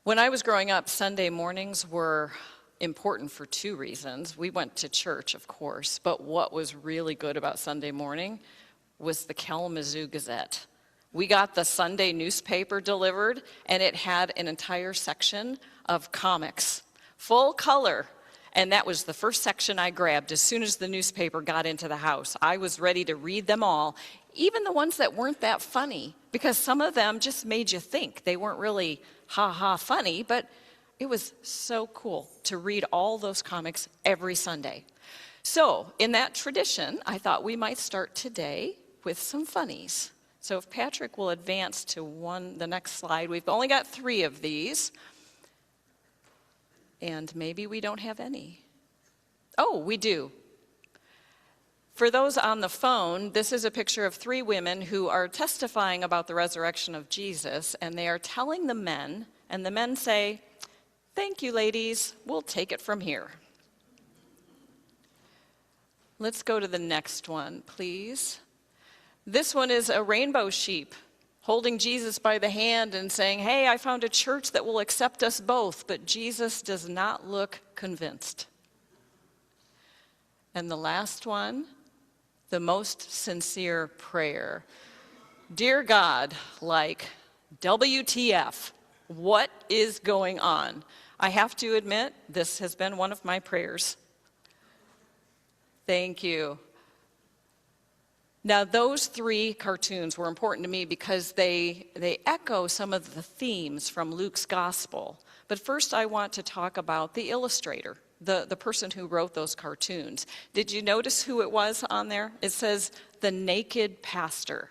When I was growing up, Sunday mornings were important for two reasons. We went to church, of course, but what was really good about Sunday morning was the Kalamazoo Gazette. We got the Sunday newspaper delivered, and it had an entire section of comics, full color. And that was the first section I grabbed as soon as the newspaper got into the house. I was ready to read them all, even the ones that weren't that funny, because some of them just made you think. They weren't really ha-ha funny, but it was so cool to read all those comics every Sunday. So in that tradition, I thought we might start today with some funnies. So if Patrick will advance to the next slide. We've only got 3 of these. And maybe we don't have any. Oh, we do. For those on the phone, this is a picture of 3 women who are testifying about the resurrection of Jesus, and they are telling the men, and the men say, "Thank you, ladies. We'll take it from here." Let's go to the next one, please. This one is a rainbow sheep holding Jesus by the hand and saying, "Hey, I found a church that will accept us both," but Jesus does not look convinced. And the last one, the most sincere prayer. Dear God, like, WTF, what is going on? I have to admit, this has been one of my prayers. Thank you. Now, those 3 cartoons were important to me because they echo some of the themes from Luke's gospel. But first, I want to talk about the illustrator, the person who wrote those cartoons. Did you notice who it was on there? It says, the naked pastor.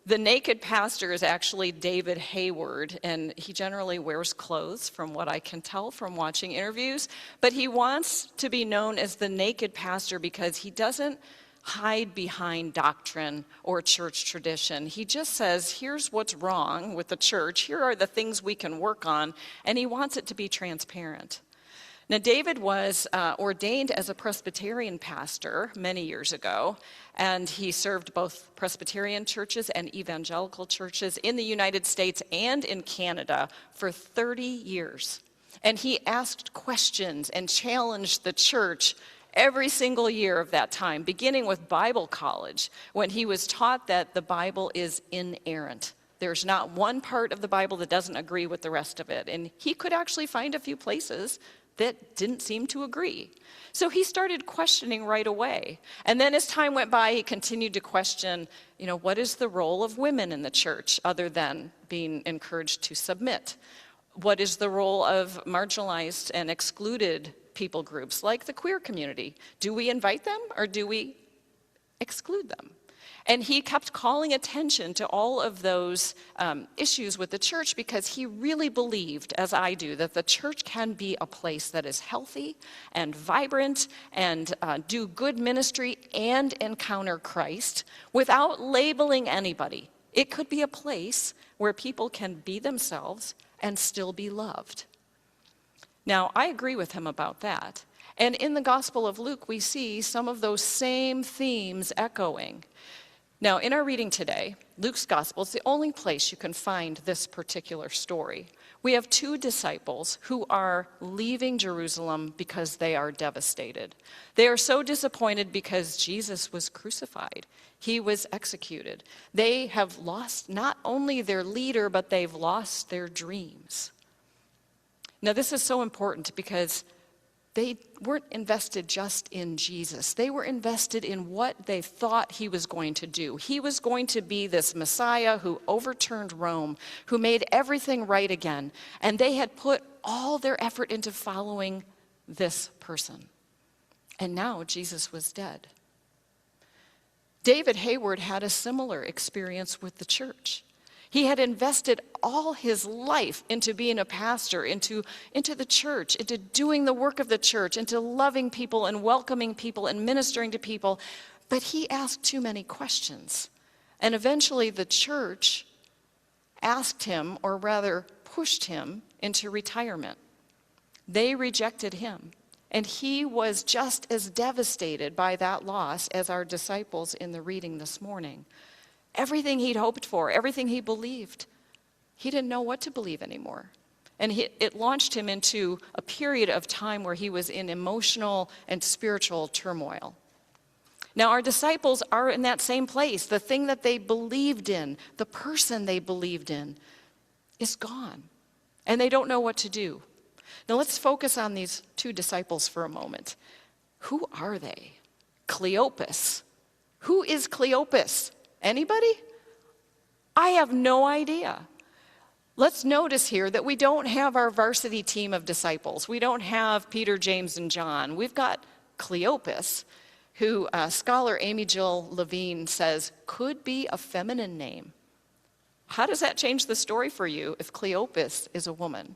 The naked pastor is actually David Hayward, and he generally wears clothes, from what I can tell from watching interviews. But he wants to be known as the naked pastor because he doesn't hide behind doctrine or church tradition. He just says, here's what's wrong with the church, here are the things we can work on, and he wants it to be transparent. Now, David was ordained as a Presbyterian pastor many years ago, and he served both Presbyterian churches and evangelical churches in the United States and in Canada for 30 years. And he asked questions and challenged the church every single year of that time, beginning with Bible college, when he was taught that the Bible is inerrant. There's not one part of the Bible that doesn't agree with the rest of it. And he could actually find a few places that didn't seem to agree. So he started questioning right away. And then as time went by, he continued to question, what is the role of women in the church other than being encouraged to submit? What is the role of marginalized and excluded people groups like the queer community? Do we invite them or do we exclude them? And he kept calling attention to all of those issues with the church because he really believed, as I do, that the church can be a place that is healthy and vibrant and do good ministry and encounter Christ without labeling anybody. It could be a place where people can be themselves and still be loved. Now, I agree with him about that. And in the Gospel of Luke, we see some of those same themes echoing. Now, in our reading today, Luke's Gospel is the only place you can find this particular story. We have 2 disciples who are leaving Jerusalem because they are devastated. They are so disappointed because Jesus was crucified. He was executed. They have lost not only their leader, but they've lost their dreams. Now, this is so important because they weren't invested just in Jesus. They were invested in what they thought he was going to do. He was going to be this Messiah who overturned Rome, who made everything right again. And they had put all their effort into following this person. And now Jesus was dead. David Hayward had a similar experience with the church. He had invested all his life into being a pastor, into the church, into doing the work of the church, into loving people and welcoming people and ministering to people. But he asked too many questions. And eventually the church asked him, or rather pushed him, into retirement. They rejected him. And he was just as devastated by that loss as our disciples in the reading this morning. Everything he'd hoped for, everything he believed, he didn't know what to believe anymore. And it launched him into a period of time where he was in emotional and spiritual turmoil. Now, our disciples are in that same place. The thing that they believed in, the person they believed in, is gone. And they don't know what to do. Now, let's focus on these two disciples for a moment. Who are they? Cleopas. Who is Cleopas? Anybody? I have no idea. Let's notice here that we don't have our varsity team of disciples. We don't have Peter, James, and John. We've got Cleopas, who scholar Amy Jill Levine says could be a feminine name. How does that change the story for you if Cleopas is a woman?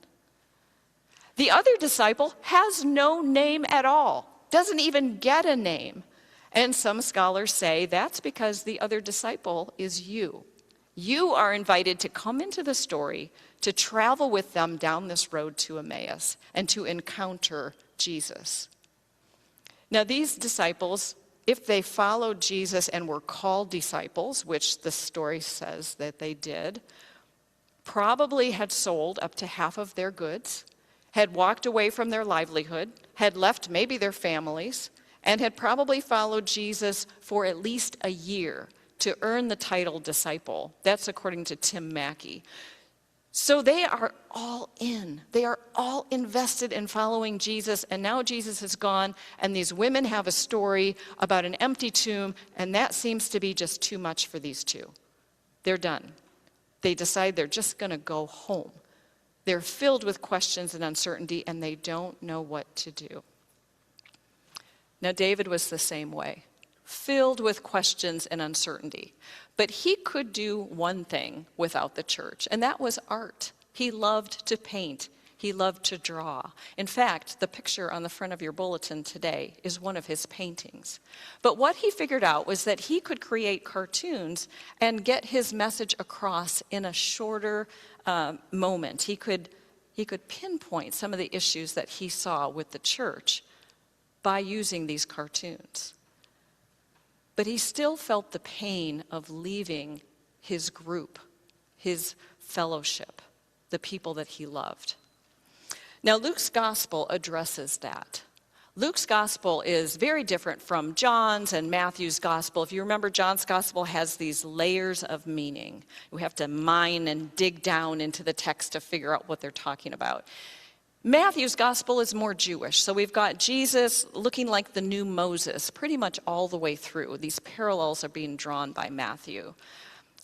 The other disciple has no name at all, doesn't even get a name. And some scholars say that's because the other disciple is you. You are invited to come into the story, to travel with them down this road to Emmaus, and to encounter Jesus. Now, these disciples, if they followed Jesus and were called disciples, which the story says that they did, probably had sold up to half of their goods, had walked away from their livelihood, had left maybe their families, and had probably followed Jesus for at least a year to earn the title disciple. That's according to Tim Mackey. So they are all in. They are all invested in following Jesus, and now Jesus is gone, and these women have a story about an empty tomb, and that seems to be just too much for these two. They're done. They decide they're just going to go home. They're filled with questions and uncertainty, and they don't know what to do. Now, David was the same way, filled with questions and uncertainty. But he could do one thing without the church, and that was art. He loved to paint. He loved to draw. In fact, the picture on the front of your bulletin today is one of his paintings. But what he figured out was that he could create cartoons and get his message across in a shorter moment. He could pinpoint some of the issues that he saw with the church by using these cartoons. But he still felt the pain of leaving his group, his fellowship, the people that he loved. Now, Luke's gospel addresses that. Luke's gospel is very different from John's and Matthew's gospel. If you remember, John's gospel has these layers of meaning. We have to mine and dig down into the text to figure out what they're talking about. Matthew's gospel is more Jewish, so we've got Jesus looking like the new Moses pretty much all the way through. These parallels are being drawn by Matthew.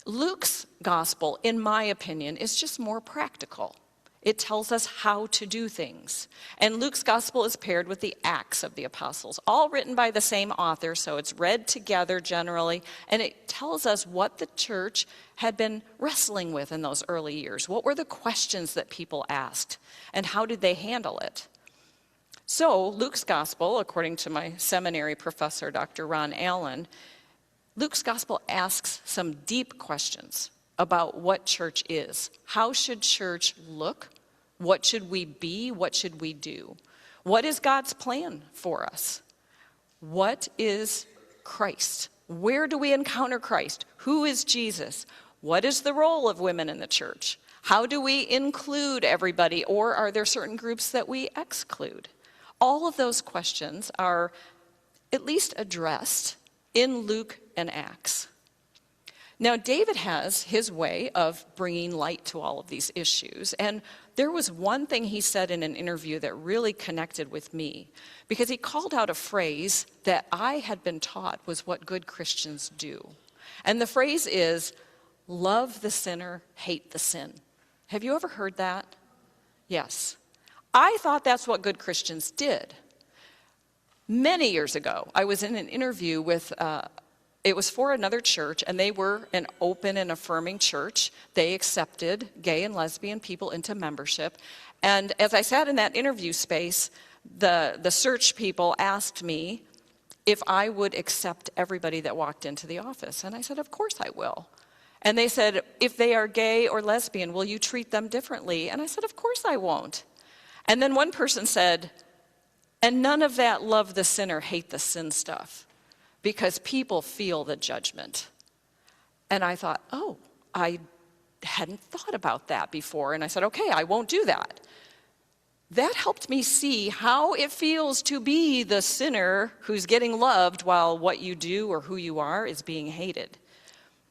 Luke's gospel, in my opinion, is just more practical. It tells us how to do things. And Luke's gospel is paired with the Acts of the Apostles, all written by the same author, so it's read together generally, and it tells us what the church had been wrestling with in those early years. What were the questions that people asked, and how did they handle it? So Luke's gospel, according to my seminary professor, Dr. Ron Allen, Luke's gospel asks some deep questions about what church is. How should church look? What should we be? What should we do? What is God's plan for us? What is Christ? Where do we encounter Christ? Who is Jesus? What is the role of women in the church? How do we include everybody, or are there certain groups that we exclude? All of those questions are at least addressed in Luke and Acts. Now, David has his way of bringing light to all of these issues, and there was one thing he said in an interview that really connected with me, because he called out a phrase that I had been taught was what good Christians do. And the phrase is, love the sinner, hate the sin. Have you ever heard that? Yes. I thought that's what good Christians did. Many years ago, I was in an interview with it was for another church, and they were an open and affirming church. They accepted gay and lesbian people into membership. And as I sat in that interview space, the search people asked me if I would accept everybody that walked into the office. And I said, of course I will. And they said, if they are gay or lesbian, will you treat them differently? And I said, of course I won't. And then one person said, and none of that love the sinner, hate the sin stuff, because people feel the judgment. And I thought, oh, I hadn't thought about that before. And I said, okay, I won't do that. that helped me see how it feels to be the sinner who's getting loved while what you do or who you are is being hated.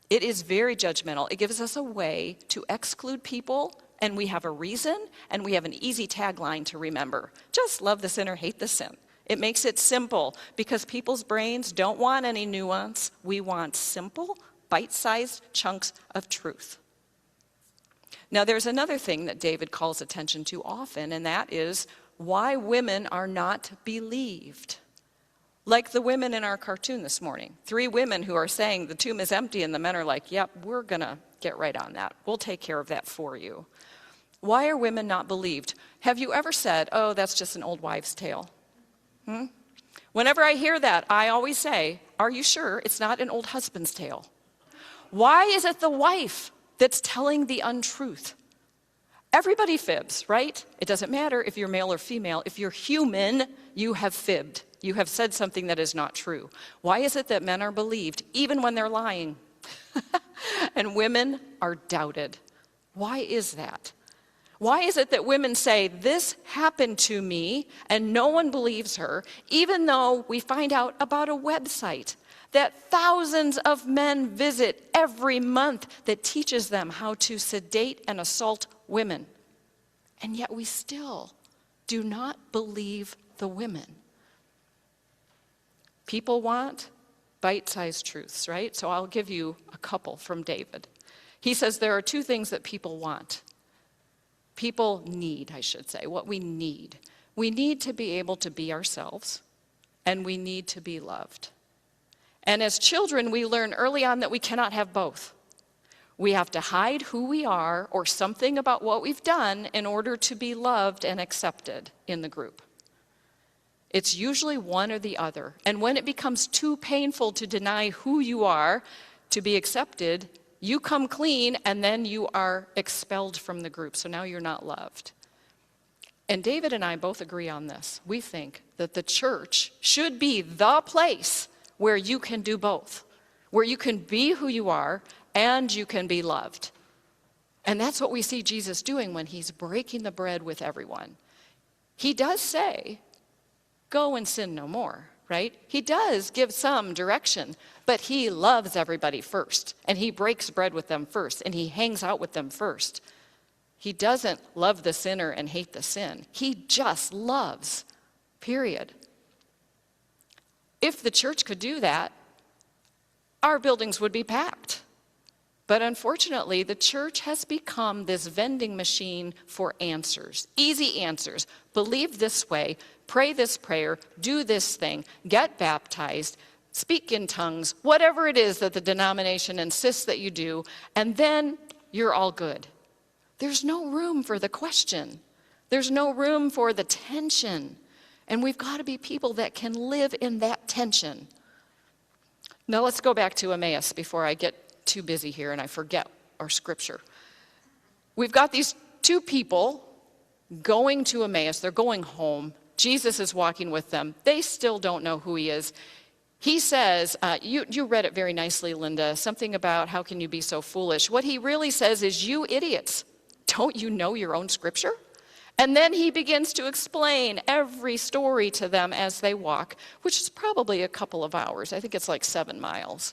It is very judgmental. It gives us a way to exclude people, and we have a reason, and we have an easy tagline to remember. Just love the sinner, hate the sin. It makes it simple because people's brains don't want any nuance. We want simple, bite-sized chunks of truth. Now, there's another thing that David calls attention to often, and that is why women are not believed. Like the women in our cartoon this morning. 3 women who are saying the tomb is empty, and the men are like, yep, we're going to get right on that. We'll take care of that for you. Why are women not believed? Have you ever said, oh, that's just an old wives' tale? Whenever I hear that, I always say, are you sure it's not an old husband's tale? Why is it the wife that's telling the untruth? Everybody fibs, right? It doesn't matter if you're male or female. If you're human, you have fibbed. You have said something that is not true. Why is it that men are believed even when they're lying? And women are doubted. Why is that? Why is it that women say, this happened to me, and no one believes her, even though we find out about a website that thousands of men visit every month that teaches them how to sedate and assault women? And yet we still do not believe the women. People want bite-sized truths, right? So I'll give you a couple from David. He says there are 2 things that people want. People need, I should say, what we need. We need to be able to be ourselves, and we need to be loved. And as children, we learn early on that we cannot have both. We have to hide who we are or something about what we've done in order to be loved and accepted in the group. It's usually one or the other. And when it becomes too painful to deny who you are to be accepted, you come clean and then you are expelled from the group. So now you're not loved. And David and I both agree on this. We think that the church should be the place where you can do both, where you can be who you are and you can be loved. And that's what we see Jesus doing when he's breaking the bread with everyone. He does say, go and sin no more, right? He does give some direction, but he loves everybody first, and he breaks bread with them first, and he hangs out with them first. He doesn't love the sinner and hate the sin. He just loves, period. If the church could do that, our buildings would be packed. But unfortunately, the church has become this vending machine for answers, easy answers. Believe this way, pray this prayer, do this thing, get baptized, speak in tongues, whatever it is that the denomination insists that you do, and then you're all good. There's no room for the question. There's no room for the tension. And we've got to be people that can live in that tension. Now let's go back to Emmaus before I get too busy here and I forget our scripture. We've got these 2 people going to Emmaus. They're going home. Jesus is walking with them. They still don't know who he is. He says, you read it very nicely, Linda, something about how can you be so foolish. What he really says is, you idiots, don't you know your own scripture? And then he begins to explain every story to them as they walk, which is probably a couple of hours. I think it's like 7 miles.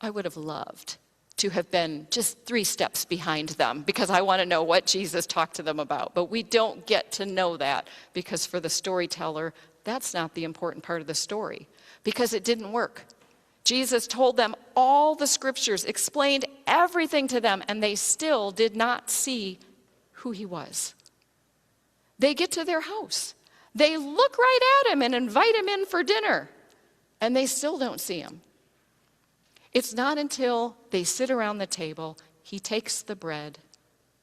I would have loved to have been just 3 steps behind them because I want to know what Jesus talked to them about. But we don't get to know that because for the storyteller, that's not the important part of the story because it didn't work. Jesus told them all the scriptures, explained everything to them, and they still did not see who he was. They get to their house. They look right at him and invite him in for dinner, and they still don't see him. It's not until they sit around the table, he takes the bread,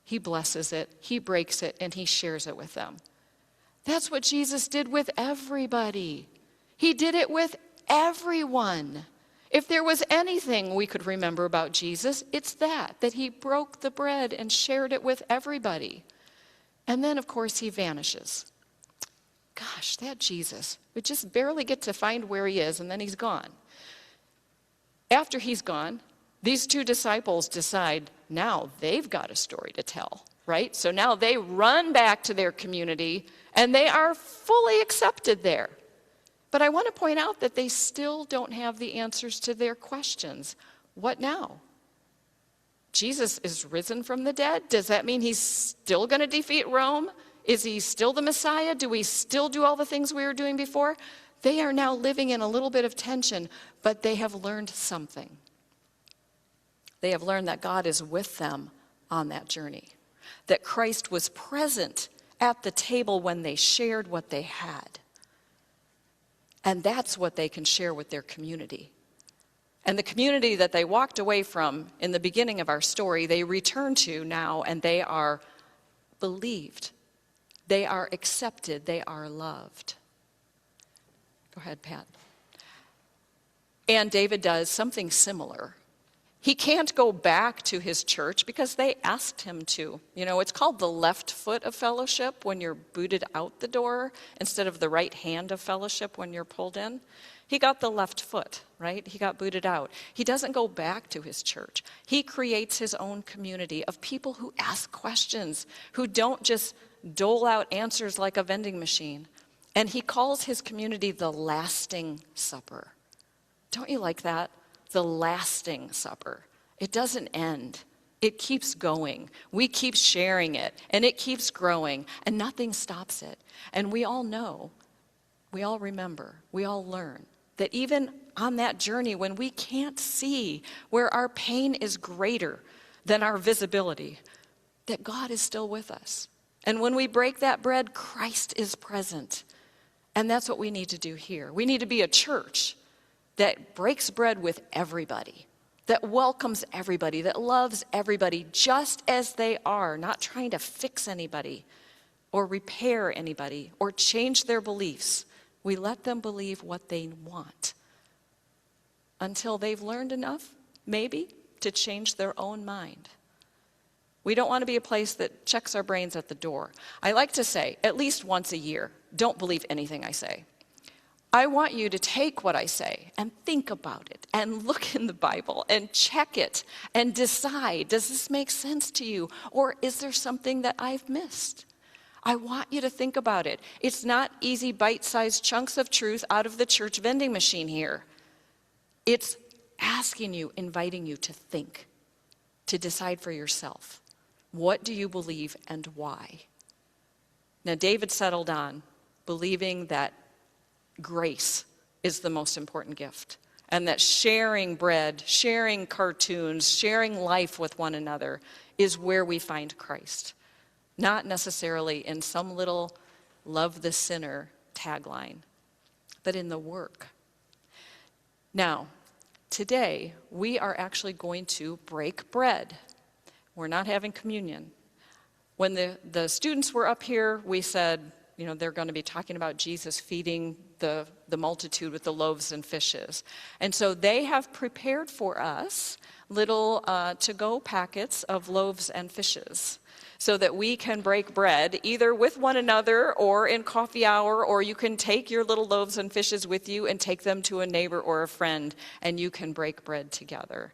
he blesses it, he breaks it, and he shares it with them. That's what Jesus did with everybody. He did it with everyone. If there was anything we could remember about Jesus, it's that he broke the bread and shared it with everybody. And then, of course, he vanishes. Gosh, that Jesus. We just barely get to find where he is, and then he's gone. After he's gone, these 2 disciples decide now they've got a story to tell. right? So now they run back to their community, and they are fully accepted there. But I want to point out that they still don't have the answers to their questions. What now? Jesus is risen from the dead. Does that mean he's still going to defeat Rome? Is he still the Messiah? Do we still do all the things we were doing before? They are now living in a little bit of tension, but they have learned something. They have learned that God is with them on that journey, that Christ was present at the table when they shared what they had. And that's what they can share with their community. And the community that they walked away from in the beginning of our story, they return to now, and they are believed. They are accepted. They are loved. Go ahead, Pat. And David does something similar. He can't go back to his church because they asked him to. You know, it's called the left foot of fellowship when you're booted out the door instead of the right hand of fellowship when you're pulled in. He got the left foot, right? He got booted out. He doesn't go back to his church. He creates his own community of people who ask questions, who don't just dole out answers like a vending machine. And he calls his community the lasting supper. Don't you like that? The lasting supper. It doesn't end. It keeps going. We keep sharing it, and it keeps growing, and nothing stops it. And we all know, we all remember, we all learn that even on that journey when we can't see, where our pain is greater than our visibility, that God is still with us. And when we break that bread, Christ is present. And that's what we need to do here. We need to be a church that breaks bread with everybody, that welcomes everybody, that loves everybody just as they are, not trying to fix anybody or repair anybody or change their beliefs. We let them believe what they want until they've learned enough, maybe, to change their own mind. We don't want to be a place that checks our brains at the door. I like to say, at least once a year, don't believe anything I say. I want you to take what I say and think about it and look in the Bible and check it and decide, does this make sense to you, or is there something that I've missed? I want you to think about it. It's not easy bite-sized chunks of truth out of the church vending machine here. It's asking you, inviting you to think, to decide for yourself. What do you believe and why? Now, David settled on believing that grace is the most important gift, and that sharing bread, sharing cartoons, sharing life with one another is where we find Christ, not necessarily in some little love the sinner tagline, but in the work. Now, today we are actually going to break bread. We're not having communion. When the students were up here, we said, you know, they're going to be talking about Jesus feeding the multitude with the loaves and fishes. And so they have prepared for us little to-go packets of loaves and fishes so that we can break bread either with one another or in coffee hour, or you can take your little loaves and fishes with you and take them to a neighbor or a friend, and you can break bread together.